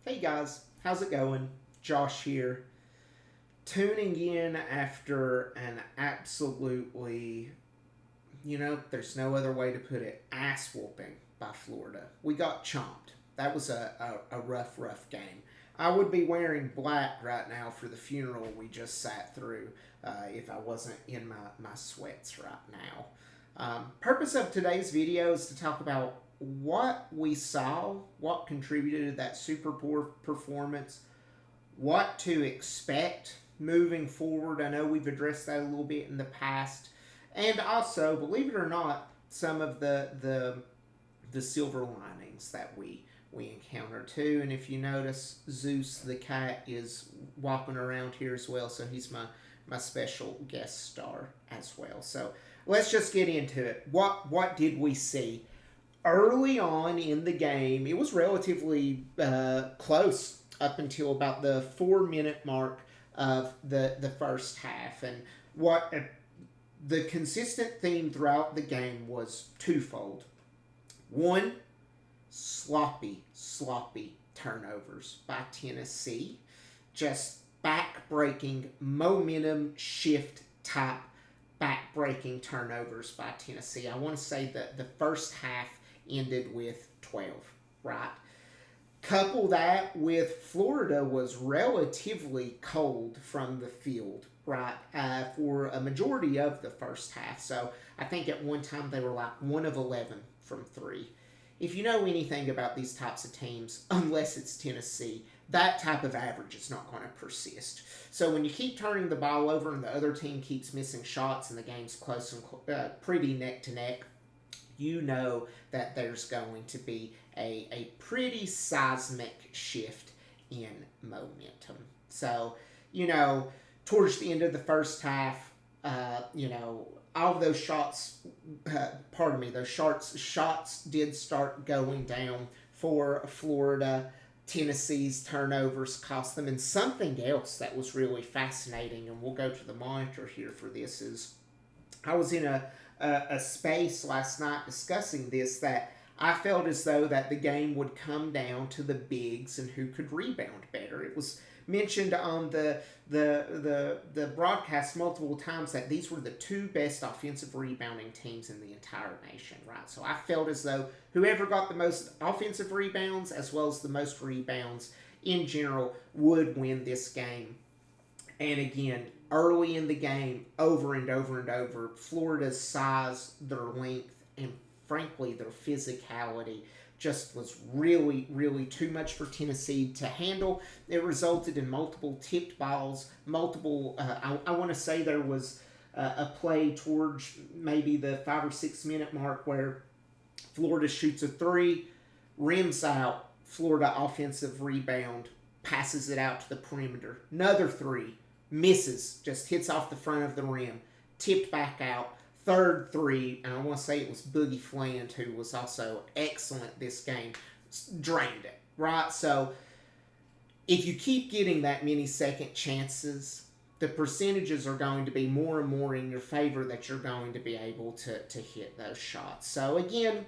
Hey guys, how's it going? Josh here. Tuning in after an absolutely, there's no other way to put it, ass whooping by Florida. We got chomped. That was a rough game. I would be wearing black right now for the funeral we just sat through if I wasn't in my sweats right now. Purpose of today's video is to talk about what we saw, what contributed to that super poor performance, what to expect moving forward. I know we've addressed that a little bit in the past, and also, believe it or not, some of the silver linings that we encounter too. And if you notice, Zeus the cat is walking around here as well, so he's my special guest star as well. So let's just get into it. What did we see? Early on in the game, it was relatively close up until about the 4 minute mark of the first half. And what the consistent theme throughout the game was twofold. One, sloppy turnovers by Tennessee. Just back-breaking, momentum shift type back-breaking turnovers by Tennessee. I want to say that the first half ended with 12, right? Couple that with Florida was relatively cold from the field, right, for a majority of the first half. So I think at one time they were like 1 of 11 from 3. If you know anything about these types of teams, unless it's Tennessee, that type of average is not going to persist. So when you keep turning the ball over and the other team keeps missing shots and the game's close and pretty neck to neck, you know that there's going to be a pretty seismic shift in momentum. So, towards the end of the first half, all of those shots, those shots did start going down for Florida. Tennessee's turnovers cost them. And something else that was really fascinating, and we'll go to the monitor here for this, is I was in a space last night discussing this, that I felt as though that the game would come down to the bigs and who could rebound better. It was mentioned on the broadcast multiple times that these were the 2 best offensive rebounding teams in the entire nation, right? So I felt as though whoever got the most offensive rebounds as well as the most rebounds in general would win this game. And again, early in the game, over and over, Florida's size, their length, and frankly their physicality just was really too much for Tennessee to handle. It resulted in multiple tipped balls, I want to say there was a play towards maybe the 5 or 6 minute mark where Florida shoots a 3, rims out, Florida offensive rebound, passes it out to the perimeter. Another 3, misses, just hits off the front of the rim, tipped back out. Third 3, and I want to say it was Boogie Fland, who was also excellent this game, drained it, right? So if you keep getting that many second chances, the percentages are going to be more and more in your favor that you're going to be able to hit those shots. So again,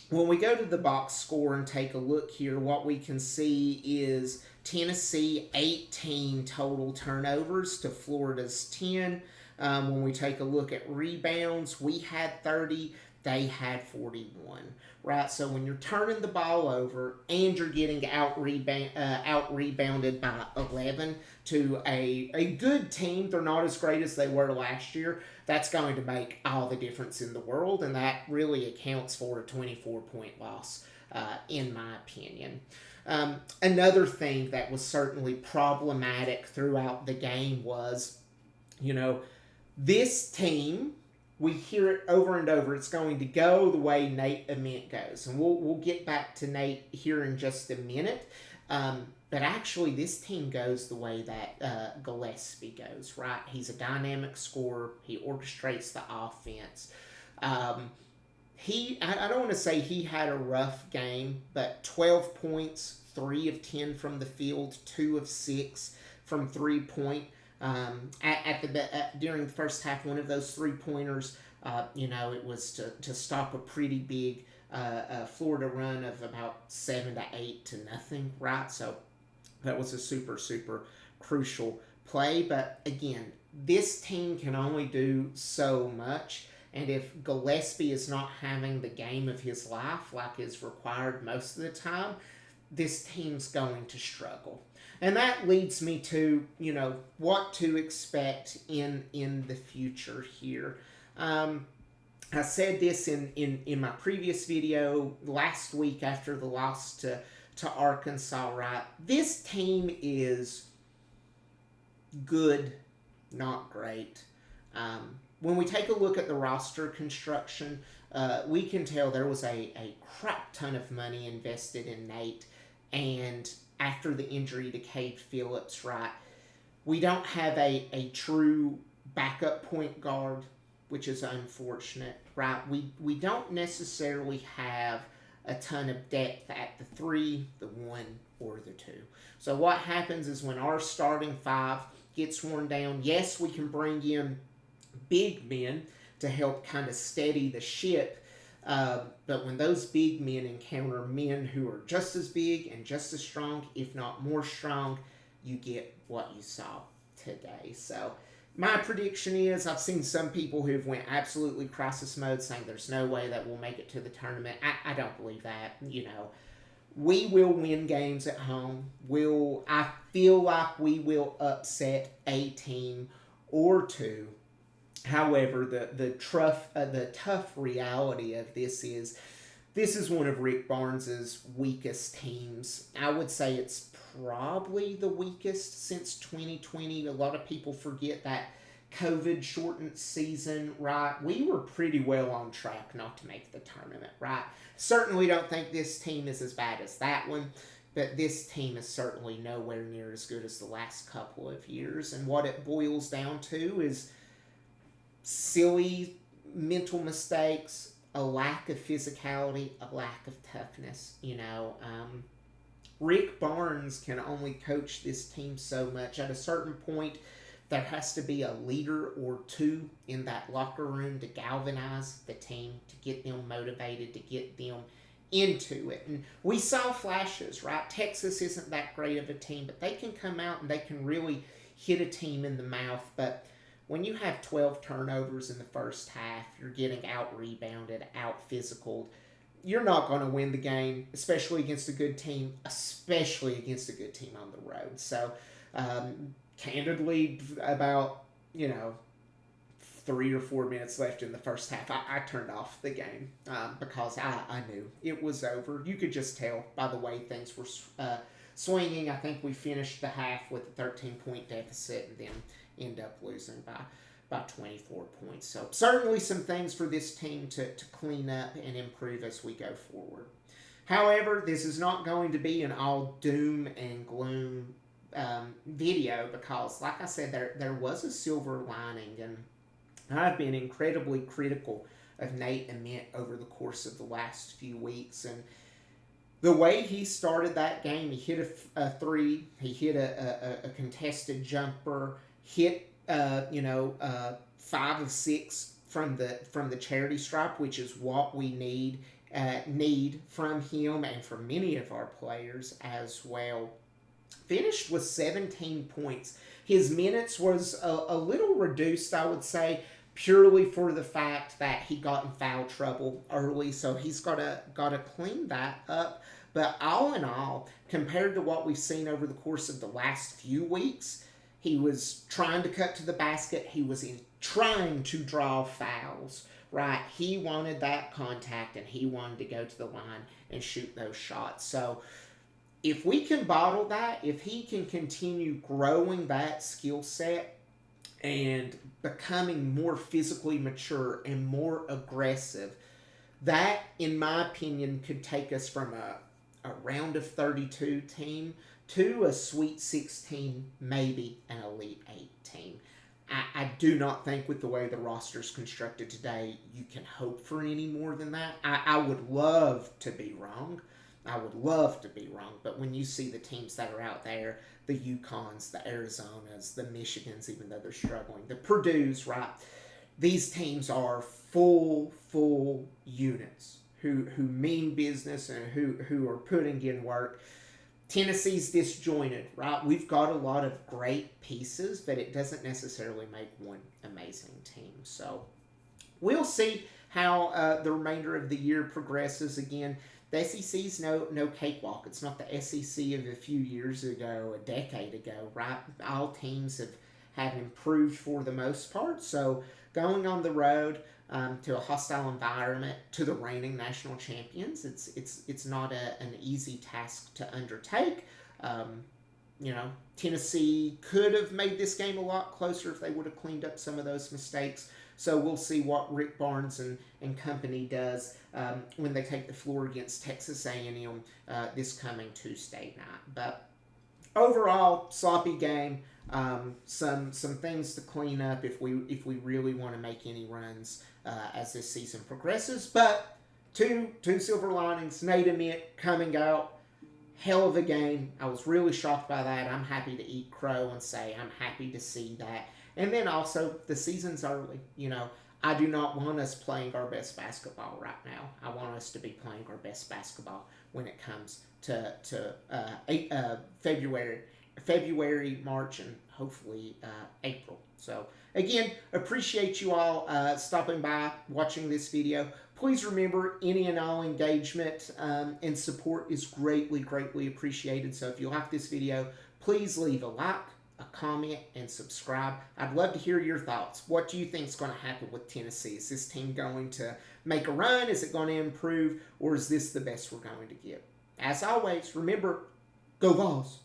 when we go to the box score and take a look here, what we can see is Tennessee 18 total turnovers to Florida's 10. When we take a look at rebounds, we had 30, they had 41, right? So when you're turning the ball over and you're getting out rebounded by 11 to a good team, they're not as great as they were last year, that's going to make all the difference in the world, and that really accounts for a 24-point loss, in my opinion. Another thing that was certainly problematic throughout the game was, this team, we hear it over and over, it's going to go the way Nate Ament goes. And we'll get back to Nate here in just a minute. But actually, this team goes the way that Gillespie goes, right? He's a dynamic scorer. He orchestrates the offense. I don't want to say he had a rough game, but 12 points, 3 of 10 from the field, 2 of 6 from 3-point. During the first half, one of those 3-pointers, it was to stop a pretty big Florida run of about 7-8 to nothing, right? So That was a super, super crucial play. But again, this team can only do so much. And if Gillespie is not having the game of his life like is required most of the time, this team's going to struggle. And that leads me to, what to expect in the future here. I said this in my previous video last week after the loss to Arkansas, right? This team is good, not great. When we take a look at the roster construction, we can tell there was a crap ton of money invested in Nate. And after the injury to Cade Phillips, right, we don't have a true backup point guard, which is unfortunate, right? We don't necessarily have a ton of depth at the 3, the 1, or the 2. So what happens is when our starting 5 gets worn down, yes, we can bring in big men to help kind of steady the ship, but when those big men encounter men who are just as big and just as strong, if not more strong, you get what you saw today. So my prediction is, I've seen some people who've went absolutely crisis mode saying there's no way that we'll make it to the tournament. I don't believe that. We will win games at home. I feel like we will upset a team or two. However, the tough reality of this is one of Rick Barnes's weakest teams. I would say it's probably the weakest since 2020. A lot of people forget that COVID shortened season, right? We were pretty well on track not to make the tournament, right? Certainly don't think this team is as bad as that one, but this team is certainly nowhere near as good as the last couple of years. And what it boils down to is silly mental mistakes, a lack of physicality, a lack of toughness. Rick Barnes can only coach this team so much. At a certain point, there has to be a leader or two in that locker room to galvanize the team, to get them motivated, to get them into it. And we saw flashes, right? Texas isn't that great of a team, but they can come out and they can really hit a team in the mouth. But when you have 12 turnovers in the first half, you're getting out-rebounded, out-physicaled. You're not going to win the game, especially against a good team on the road. So, candidly, about, 3 or 4 minutes left in the first half, I turned off the game because I knew it was over. You could just tell by the way things were swinging. I think we finished the half with a 13-point deficit and then end up losing by 24 points. So certainly some things for this team to clean up and improve as we go forward. However, this is not going to be an all doom and gloom video because, like I said, there was a silver lining, and I've been incredibly critical of Nate Ament over the course of the last few weeks. And the way he started that game, he hit a 3, he hit a contested jumper, hit 5 of 6 from the charity stripe, which is what we need from him and from many of our players as well. Finished with 17 points. His minutes was a little reduced, I would say, purely for the fact that he got in foul trouble early, so he's got to clean that up. But all in all, compared to what we've seen over the course of the last few weeks, he was trying to cut to the basket. He was trying to draw fouls, right? He wanted that contact, and he wanted to go to the line and shoot those shots. So if we can bottle that, if he can continue growing that skill set and becoming more physically mature and more aggressive, that, in my opinion, could take us from a round of 32 team to a Sweet 16, maybe an Elite 8 team. I do not think with the way the roster's constructed today, you can hope for any more than that. I would love to be wrong. But when you see the teams that are out there, the UConns, the Arizonas, the Michigans, even though they're struggling, the Purdue's, right? These teams are full units who mean business and who are putting in work. Tennessee's disjointed, right? We've got a lot of great pieces, but it doesn't necessarily make one amazing team. So we'll see how the remainder of the year progresses. Again, the SEC's no cakewalk. It's not the SEC of a few years ago, a decade ago, right? All teams have improved for the most part. So going on the road to a hostile environment, to the reigning national champions, it's not an easy task to undertake. You know, Tennessee could have made this game a lot closer if they would have cleaned up some of those mistakes. So we'll see what Rick Barnes and company does when they take the floor against Texas A&M this coming Tuesday night. But overall, sloppy game. Some things to clean up if we really want to make any runs as this season progresses. But two silver linings. Nate Ament coming out. Hell of a game. I was really shocked by that. I'm happy to eat crow and say I'm happy to see that. And then also, the season's early. You know, I do not want us playing our best basketball right now. I want us to be playing our best basketball when it comes to February, March, and hopefully April. So, again, appreciate you all stopping by, watching this video. Please remember, any and all engagement and support is greatly, greatly appreciated. So if you like this video, please leave a like, a comment, and subscribe. I'd love to hear your thoughts. What do you think is going to happen with Tennessee? Is this team going to make a run? Is it going to improve? Or is this the best we're going to get? As always, remember, go Vols.